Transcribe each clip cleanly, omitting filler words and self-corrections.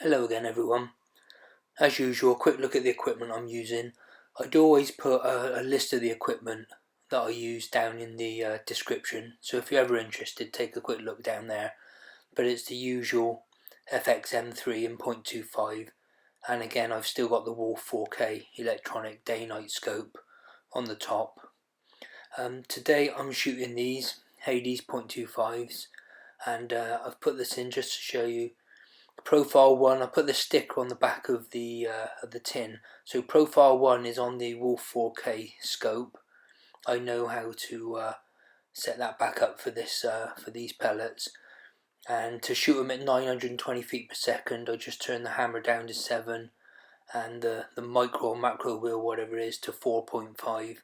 Hello again everyone. As usual, a quick look at the equipment I'm using. I do always put a list of the equipment that I use down in the description, so if you're ever interested, take a quick look down there. But it's the usual FX M3 in 0.25, and again I've still got the Wulf 4K electronic day-night scope on the top. Today I'm shooting these Hades 0.25s, and I've put this in just to show you. Profile 1, I put the sticker on the back of the tin. So Profile 1 is on the Wulf 4K scope. I know how to set that back up for these pellets. And to shoot them at 920 feet per second, I just turn the hammer down to 7 and the micro or macro wheel, whatever it is, to 4.5.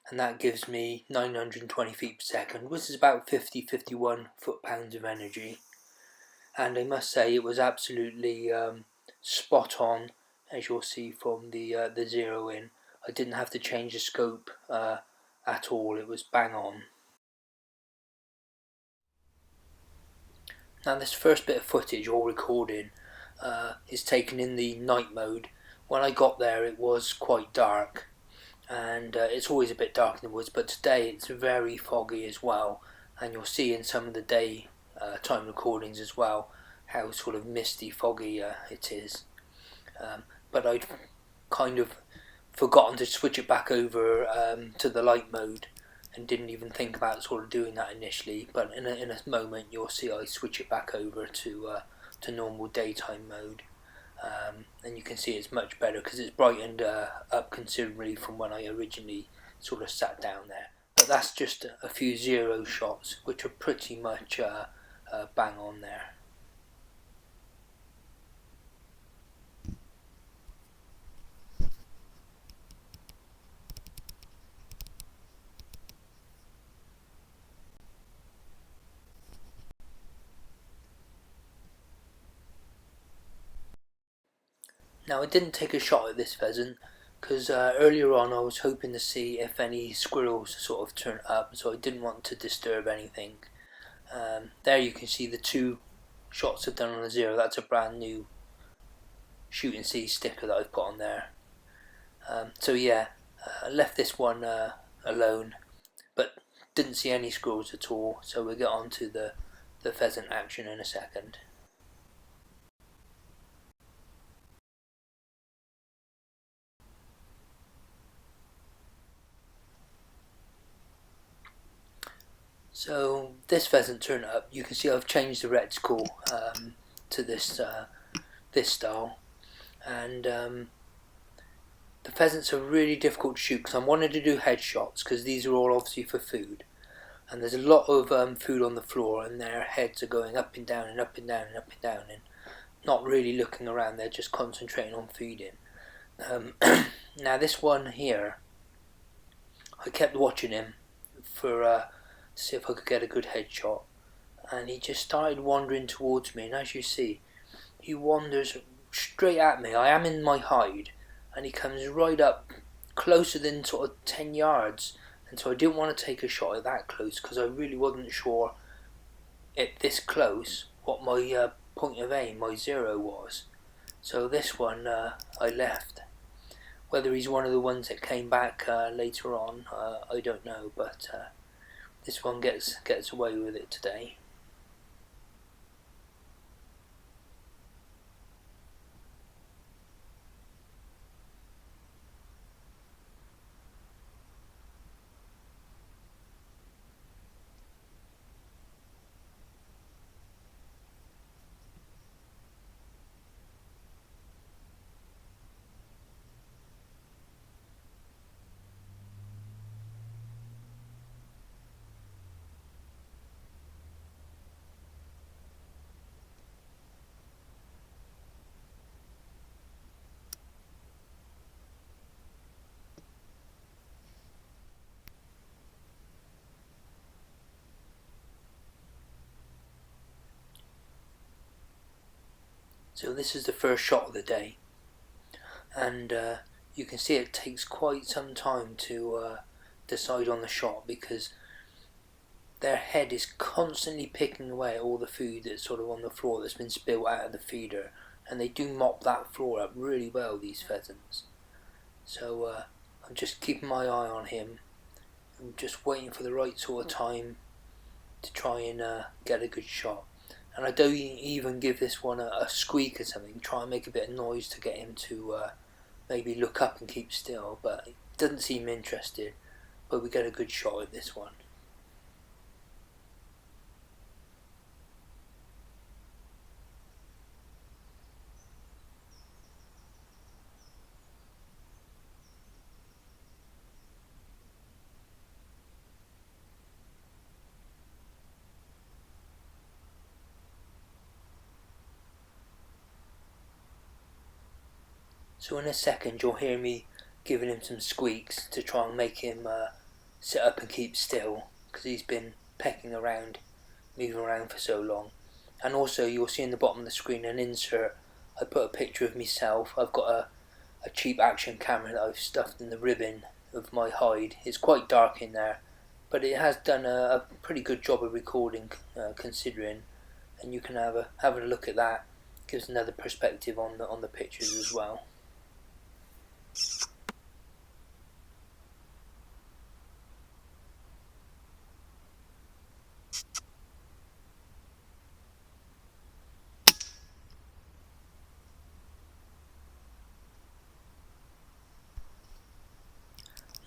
And that gives me 920 feet per second, which is about 50-51 foot-pounds of energy. And I must say it was absolutely spot on, as you'll see from the zero in. I didn't have to change the scope at all, it was bang on. Now this first bit of footage or recording is taken in the night mode. When I got there it was quite dark, and it's always a bit dark in the woods, but today it's very foggy as well, and you'll see in some of the day time recordings as well how sort of misty, foggy it is. But I'd kind of forgotten to switch it back over to the light mode, and didn't even think about sort of doing that initially. But in a moment you'll see I switch it back over to normal daytime mode, and you can see it's much better because it's brightened up considerably from when I originally sort of sat down there. But that's just a few zero shots which are pretty much bang on there. Now I didn't take a shot at this pheasant because earlier on I was hoping to see if any squirrels sort of turned up, so I didn't want to disturb anything. There you can see the two shots I've done on the zero. That's a brand new shoot and see sticker that I've put on there. So yeah, I left this one alone, but didn't see any squirrels at all, so we'll get on to the pheasant action in a second. So this pheasant turned up. You can see I've changed the reticle to this style, and the pheasants are really difficult to shoot because I wanted to do headshots because these are all obviously for food, and there's a lot of food on the floor, and their heads are going up and down and up and down and up and down, and not really looking around. They're just concentrating on feeding. Now this one here, I kept watching him for to see if I could get a good headshot, and he just started wandering towards me, and as you see, he wanders straight at me. I am in my hide, and he comes right up closer than sort of 10 yards, and so I didn't want to take a shot at that close because I really wasn't sure at this close what my point of aim, my zero was. So this one I left. Whether he's one of the ones that came back later on, I don't know, but this one gets away with it today. So this is the first shot of the day, and you can see it takes quite some time to decide on the shot because their head is constantly picking away at all the food that's sort of on the floor that's been spilled out of the feeder, and they do mop that floor up really well, these pheasants. So I'm just keeping my eye on him. I'm just waiting for the right sort of time to try and get a good shot. And I don't even give this one a squeak or something, try and make a bit of noise to get him to maybe look up and keep still, but he doesn't seem interested. But we get a good shot at this one. So in a second you'll hear me giving him some squeaks to try and make him sit up and keep still, because he's been pecking around, moving around for so long. And also you'll see in the bottom of the screen an insert. I put a picture of myself. I've got a cheap action camera that I've stuffed in the ribbon of my hide. It's quite dark in there, but it has done a pretty good job of recording considering, and you can have a look at that. Gives another perspective on the pictures as well.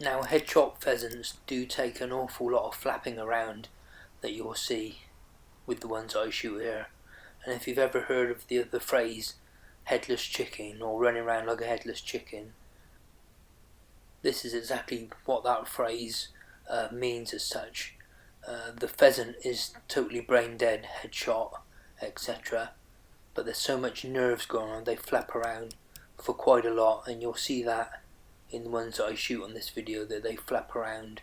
Now headshot pheasants do take an awful lot of flapping around that you'll see with the ones I shoot here. And if you've ever heard of the phrase headless chicken or running around like a headless chicken, this is exactly what that phrase means as such. The pheasant is totally brain dead, headshot, etc. But there's so much nerves going on, they flap around for quite a lot, and you'll see that in the ones that I shoot on this video, that they flap around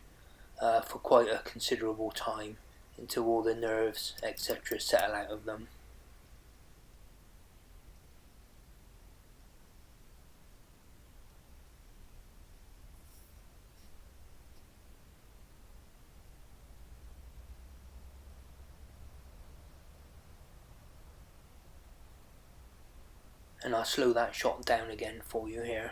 for quite a considerable time until all the nerves, etc. settle out of them. And I'll slow that shot down again for you here.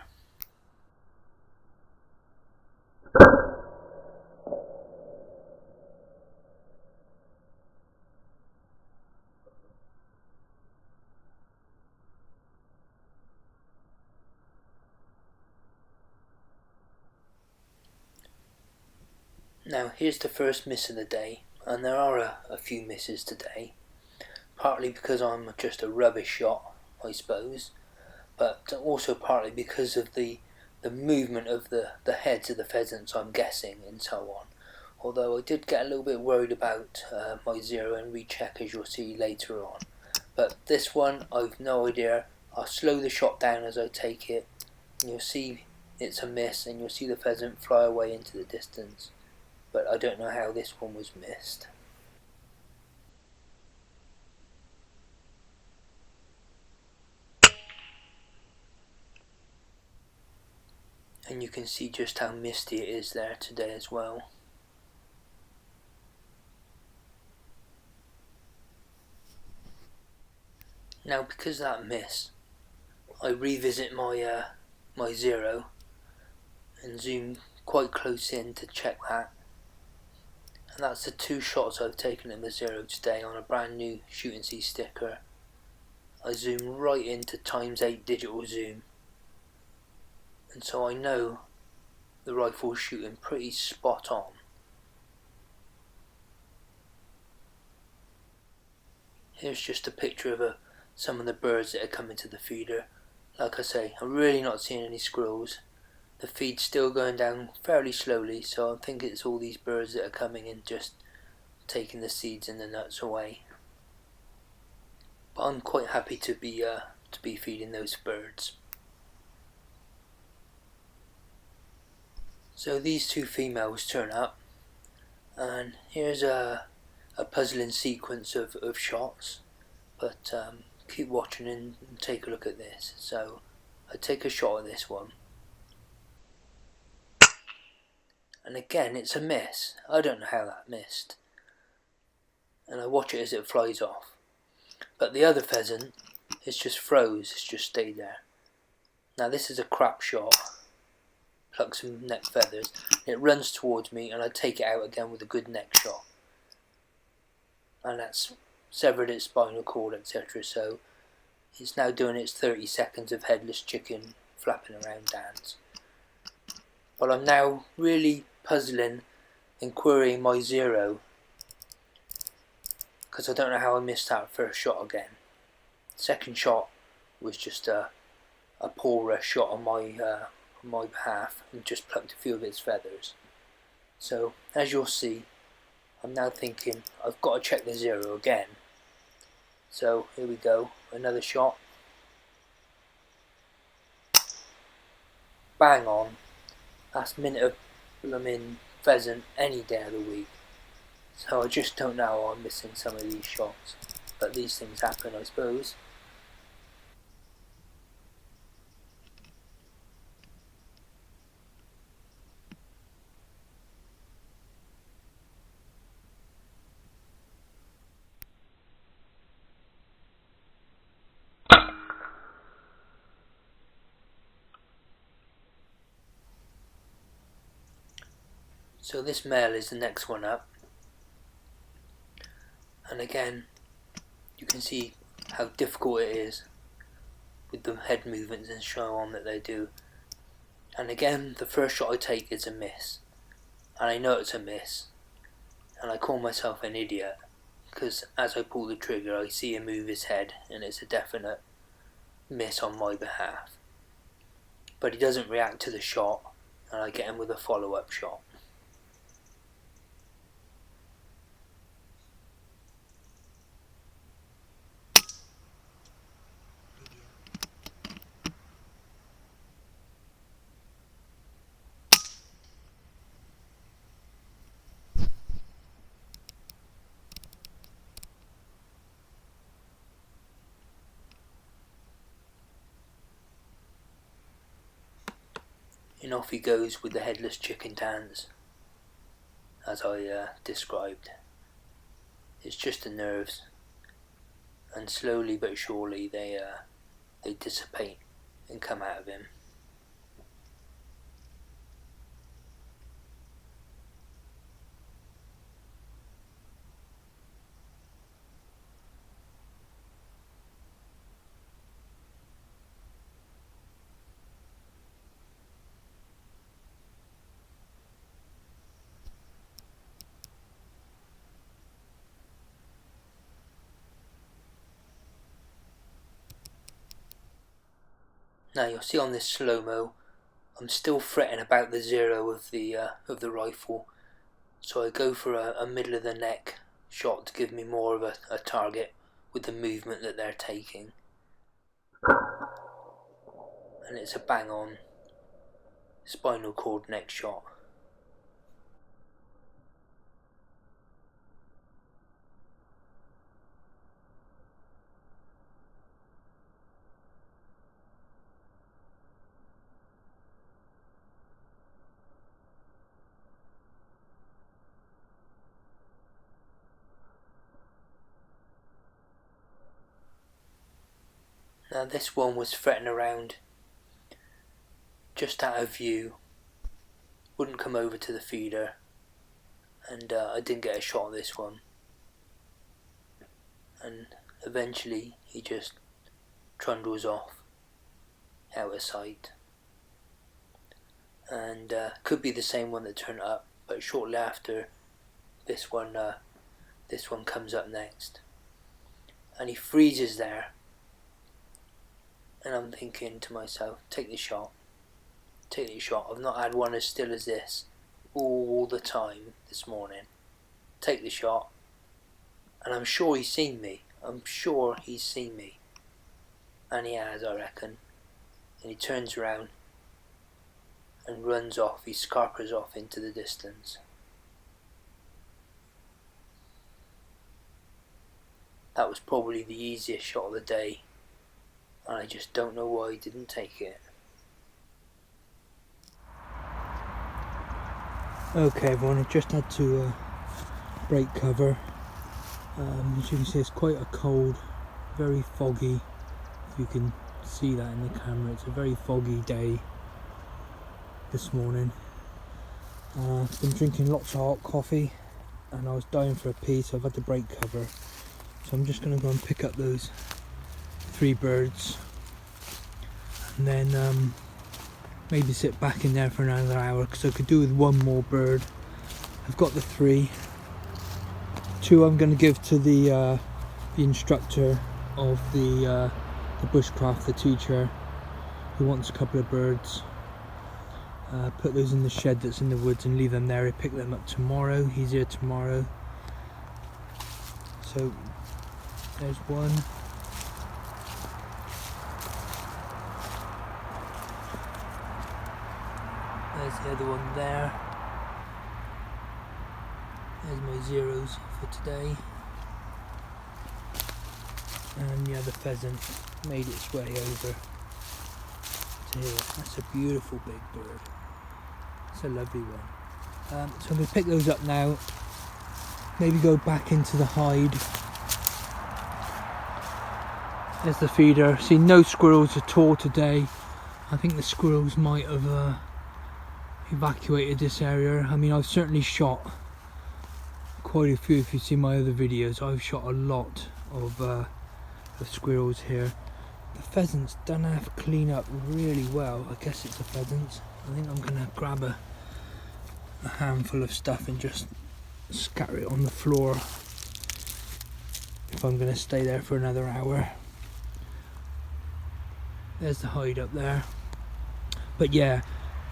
Now here's the first miss of the day, and there are a few misses today, partly because I'm just a rubbish shot, I suppose, but also partly because of the movement of the heads of the pheasants, I'm guessing, and so on. Although I did get a little bit worried about my zero and recheck, as you'll see later on. But this one, I've no idea. I'll slow the shot down as I take it, and you'll see it's a miss, and you'll see the pheasant fly away into the distance. But I don't know how this one was missed. And you can see just how misty it is there today as well. Now because of that miss, I revisit my my zero and zoom quite close in to check that. And that's the two shots I've taken at the zero today on a brand new Shoot and See sticker. I zoom right into ×8 digital zoom, and so I know the rifle's shooting pretty spot on. Here's just a picture of some of the birds that are coming to the feeder. Like I say, I'm really not seeing any squirrels. The feed's still going down fairly slowly, so I think it's all these birds that are coming and just taking the seeds and the nuts away. But I'm quite happy to be feeding those birds. So these two females turn up, and here's a puzzling sequence of shots, but keep watching and take a look at this. So I take a shot of this one, and again it's a miss. I don't know how that missed, and I watch it as it flies off. But the other pheasant it's just froze, it's just stayed there. Now this is a crap shot. Pluck some neck feathers. It runs towards me and I take it out again with a good neck shot. And that's severed its spinal cord, etc. So it's now doing its 30 seconds of headless chicken flapping around dance. But I'm now really puzzling and querying my zero, because I don't know how I missed that first shot again. Second shot was just a poorer shot on my behalf, and just plucked a few of its feathers. So as you'll see, I'm now thinking I've got to check the zero again. So here we go, another shot. Bang on. That's minute of blooming pheasant any day of the week. So I just don't know how I'm missing some of these shots. But these things happen, I suppose. So this male is the next one up, and again you can see how difficult it is with the head movements and so on that they do. And again, the first shot I take is a miss, and I know it's a miss, and I call myself an idiot, because as I pull the trigger I see him move his head and it's a definite miss on my behalf. But he doesn't react to the shot, and I get him with a follow-up shot. And off he goes with the headless chicken dance, as I described. It's just the nerves, and slowly but surely they dissipate and come out of him. Now you'll see on this slow-mo, I'm still fretting about the zero of the rifle, so I go for a middle of the neck shot to give me more of a target with the movement that they're taking. And it's a bang-on spinal cord neck shot. Now this one was fretting around just out of view, wouldn't come over to the feeder, and I didn't get a shot on this one. And eventually he just trundles off out of sight. And could be the same one that turned up, but shortly after this one comes up next, and he freezes there. And I'm thinking to myself, take the shot. I've not had one as still as this all the time this morning. Take the shot. And I'm sure he's seen me. And he has, I reckon. And he turns around and runs off. He scarpers off into the distance. That was probably the easiest shot of the day, and I just don't know why I didn't take it. Okay everyone, I just had to break cover. As you can see, it's quite a cold, very foggy you can see that in the camera. It's a very foggy day this morning. I've been drinking lots of hot coffee and I was dying for a pee, so I've had the brake cover. So I'm just going to go and pick up those 3 birds and then maybe sit back in there for another hour, because I could do with 1 more bird. I've got the 3. 2 I'm going to give to the instructor of the bushcraft, the teacher, who wants a couple of birds. Put those in the shed that's in the woods and leave them there. He'll pick them up tomorrow. He's here tomorrow. So there's 1. There's the other one there. There's my zeros for today. And the other pheasant made its way over to here. That's a beautiful big bird. It's a lovely one. So I'm going to pick those up now. Maybe go back into the hide. There's the feeder. See, no squirrels at all today. I think the squirrels might have evacuated this area. I mean, I've certainly shot quite a few. If you see my other videos, I've shot a lot of squirrels here. The pheasants done have clean up really well. I guess it's a pheasant. I think I'm gonna grab a handful of stuff and just scatter it on the floor if I'm gonna stay there for another hour. There's the hide up there. But yeah,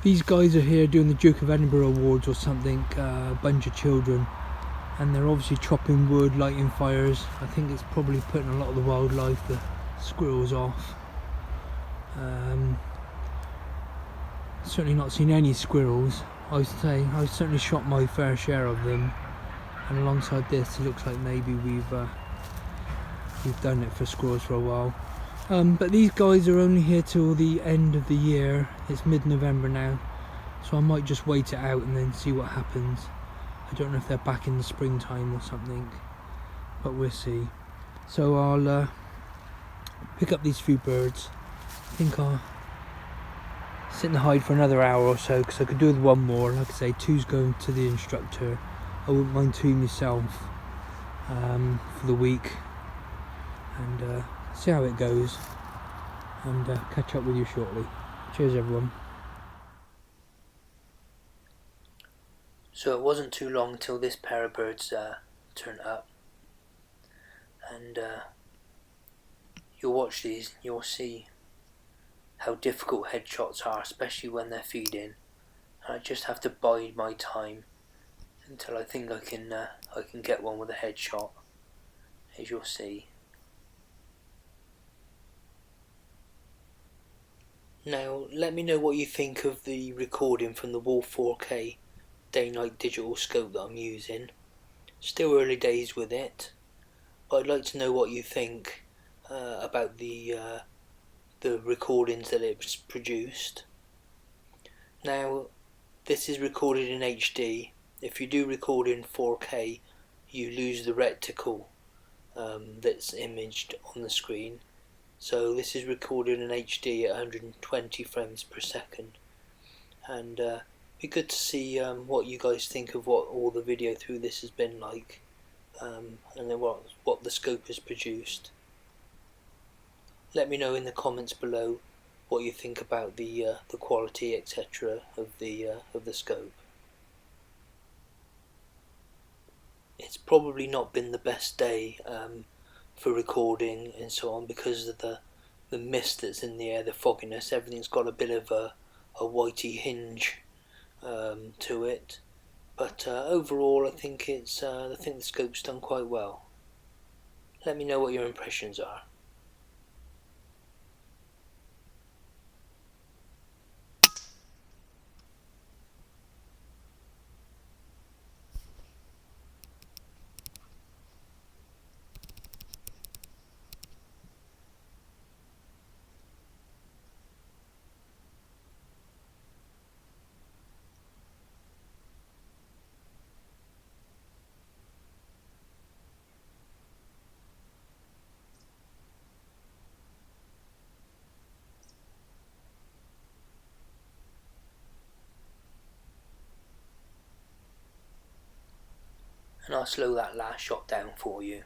these guys are here doing the Duke of Edinburgh Awards or something, a bunch of children, and they're obviously chopping wood, lighting fires. I think it's probably putting a lot of the wildlife, the squirrels, off. Certainly not seen any squirrels. I would say I've certainly shot my fair share of them, and alongside this it looks like maybe we've done it for squirrels for a while. But these guys are only here till the end of the year. It's mid-November now, so I might just wait it out and then see what happens. I don't know if they're back in the springtime or something, but we'll see. So I'll pick up these few birds. I think I'll sit in the hide for another hour or so, because I could do with 1 more. Like I say, 2's going to the instructor. I wouldn't mind 2 myself for the week, and see how it goes, and catch up with you shortly. Cheers everyone. So it wasn't too long until this pair of birds turned up, and you'll watch these, you'll see how difficult headshots are, especially when they're feeding. And I just have to bide my time until I think I can get one with a headshot, as you'll see. Now let me know what you think of the recording from the Wulf 4K day-night digital scope that I'm using. Still early days with it, but I'd like to know what you think about the recordings that it's produced. Now this is recorded in HD. If you do record in 4K, you lose the reticle that's imaged on the screen. So this is recorded in HD at 120 frames per second, and be good to see what you guys think of what all the video through this has been like, and then what the scope has produced. Let me know in the comments below what you think about the quality, etc. of the scope. It's probably not been the best day for recording and so on, because of the mist that's in the air, the fogginess. Everything's got a bit of a whitey hinge to it, but overall I think the scope's done quite well. Let me know what your impressions are. I'll slow that last shot down for you.